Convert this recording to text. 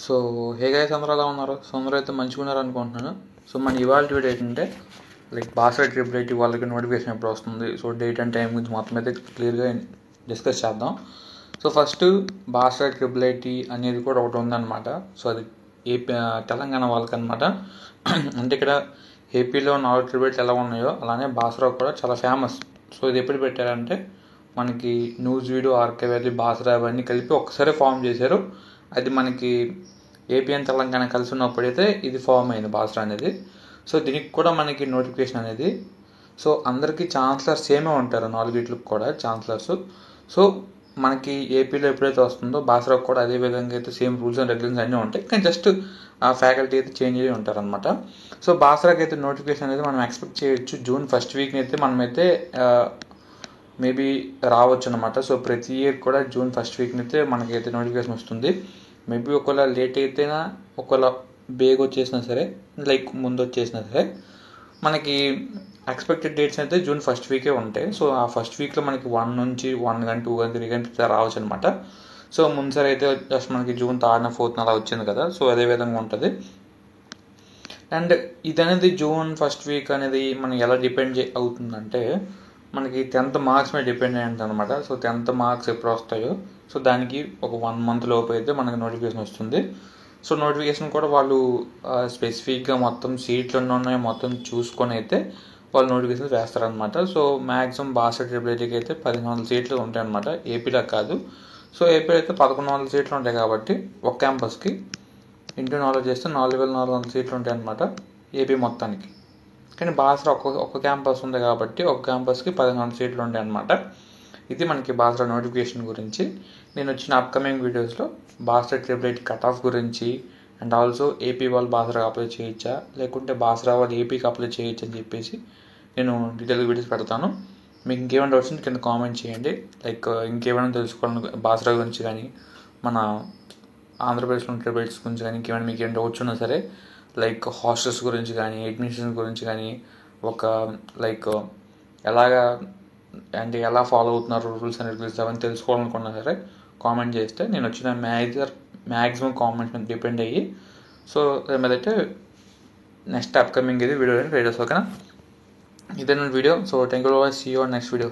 So hey guys, అందరూ ఎలా ఉన్నారు? సో అందరూ అయితే మంచిగా ఉన్నారు అనుకుంటున్నాను. సో మన ఇవాళ వీడియో ఏంటంటే బాసరా ట్రిపుల్ ఐటీ వాళ్ళకి నోటిఫికేషన్ ఎప్పుడు వస్తుంది, సో డేట్ అండ్ టైం గురించి మొత్తం అయితే క్లియర్గా డిస్కస్ చేద్దాం. So first Basara triple IT అనేది కూడా ఒకటి ఉందన్నమాట. సో అది ఏపీ తెలంగాణ వాళ్ళకి అనమాట. అంటే ఇక్కడ ఏపీలో 4 ట్రిపుల్ ఐటీలు ఎలా ఉన్నాయో అలానే బాసరా కూడా చాలా ఫేమస్. సో ఇది ఎప్పుడు పెట్టారంటే మనకి news video RK valley Basara అవన్నీ కలిపి ఒకసారి ఫామ్ చేశారు. అది మనకి ఏపీ అండ్ తెలంగాణ కలిసి ఉన్నప్పుడైతే ఇది ఫామ్ అయింది బాసరా అనేది. సో దీనికి కూడా మనకి నోటిఫికేషన్ అనేది, సో అందరికీ ఛాన్సలర్స్ సేమే ఉంటారు, 4 కూడా ఛాన్సలర్స్. సో మనకి ఏపీలో ఎప్పుడైతే వస్తుందో బాసరాకు కూడా అదే విధంగా అయితే సేమ్ రూల్స్ అండ్ రెగ్యులేషన్స్ అన్నీ ఉంటాయి, కానీ జస్ట్ ఆ ఫ్యాకల్టీ అయితే చేంజ్ అయ్యి ఉంటారనమాట. సో బాసరాకి అయితే నోటిఫికేషన్ అనేది మనం ఎక్స్పెక్ట్ చేయొచ్చు జూన్ ఫస్ట్ వీక్ని అయితే మనమైతే మేబీ రావచ్చు అనమాట. సో ప్రతి ఇయర్ కూడా జూన్ ఫస్ట్ వీక్ని అయితే మనకైతే నోటిఫికేషన్ వస్తుంది. మేబీ ఒకవేళ లేట్ అయితేనా, ఒకవేళ బేగ్ వచ్చేసినా సరే, లైక్ ముందు వచ్చేసినా సరే, మనకి ఎక్స్పెక్టెడ్ డేట్స్ అయితే జూన్ ఫస్ట్ వీకే ఉంటాయి. సో ఆ ఫస్ట్ వీక్లో మనకి 1 నుంచి 1 గంట 2 గంట 3 గంట రావచ్చు అనమాట. సో ముందుసారి అయితే జస్ట్ మనకి జూన్ 3rd 4th అలా వచ్చింది కదా, సో అదే విధంగా ఉంటుంది. అండ్ ఇది అనేది జూన్ ఫస్ట్ వీక్ అనేది మనం ఎలా డిపెండ్ అవుతుందంటే మనకి 10th మార్క్స్ మీద డిపెండ్ అయ్యి ఉంటుంది అనమాట. సో 10th మార్క్స్ ఎప్పుడు వస్తాయో సో దానికి ఒక 1 month లోపు అయితే మనకి నోటిఫికేషన్ వస్తుంది. సో నోటిఫికేషన్ కూడా వాళ్ళు స్పెసిఫిక్గా మొత్తం సీట్లు ఉన్నాయో మొత్తం చూసుకొని అయితే వాళ్ళు నోటిఫికేషన్ వేస్తారనమాట. సో మ్యాక్సిమం బాసరా ట్రిపుల్ ఐటీకి అయితే 1500 సీట్లు ఉంటాయి అనమాట, ఏపీలో కాదు. సో ఏపీలో అయితే 1100 సీట్లు ఉంటాయి కాబట్టి ఒక క్యాంపస్కి ఇంటూ 4 చేస్తే 4400 సీట్లు ఉంటాయి అనమాట ఏపీ మొత్తానికి. కానీ బాసరా ఒక్క క్యాంపస్ ఉంది కాబట్టి ఒక క్యాంపస్కి 1500 సీట్లు ఉంటాయి అనమాట. ఇది మనకి బాసరా నోటిఫికేషన్ గురించి. నేను వచ్చిన అప్కమింగ్ వీడియోస్లో Basara triple IT cut off గురించి అండ్ ఆల్సో ఏపీ వాళ్ళు బాసరా అప్లై చేయొచ్చా లేకుంటే బాసరా వాళ్ళు ఏపీకి అప్లై చేయొచ్చు అని చెప్పేసి నేను డీటెయిల్ వీడియోస్ పెడతాను. మీకు ఇంకేమైనా డౌట్స్ ఉంటే కింద కామెంట్ చేయండి. లైక్ ఇంకేమైనా తెలుసుకోవాలి బాసరా గురించి కానీ, మన ఆంధ్రప్రదేశ్లో ట్రిపుల్ ఐటీస్ గురించి కానీ, ఇంకేమైనా మీకు ఏమైనా డౌట్స్ ఉన్నా సరే, లైక్ హాస్టల్స్ గురించి కానీ, అడ్మిషన్స్ గురించి కానీ, ఒక లైక్ ఎలాగా అంటే ఎలా ఫాలో అవుతున్నారు రూల్స్ అండ్ రెగ్యులేషన్స్ అవన్నీ తెలుసుకోవాలనుకున్నా సరే కామెంట్ చేస్తే నేను వచ్చిన మ్యాక్సిమం కామెంట్స్ మీద డిపెండ్ అయ్యి సో దాని మీద అయితే నెక్స్ట్ అప్కమింగ్ ఇది వీడియో ఓకేనా. ఇదే video. So thank you, see you next video.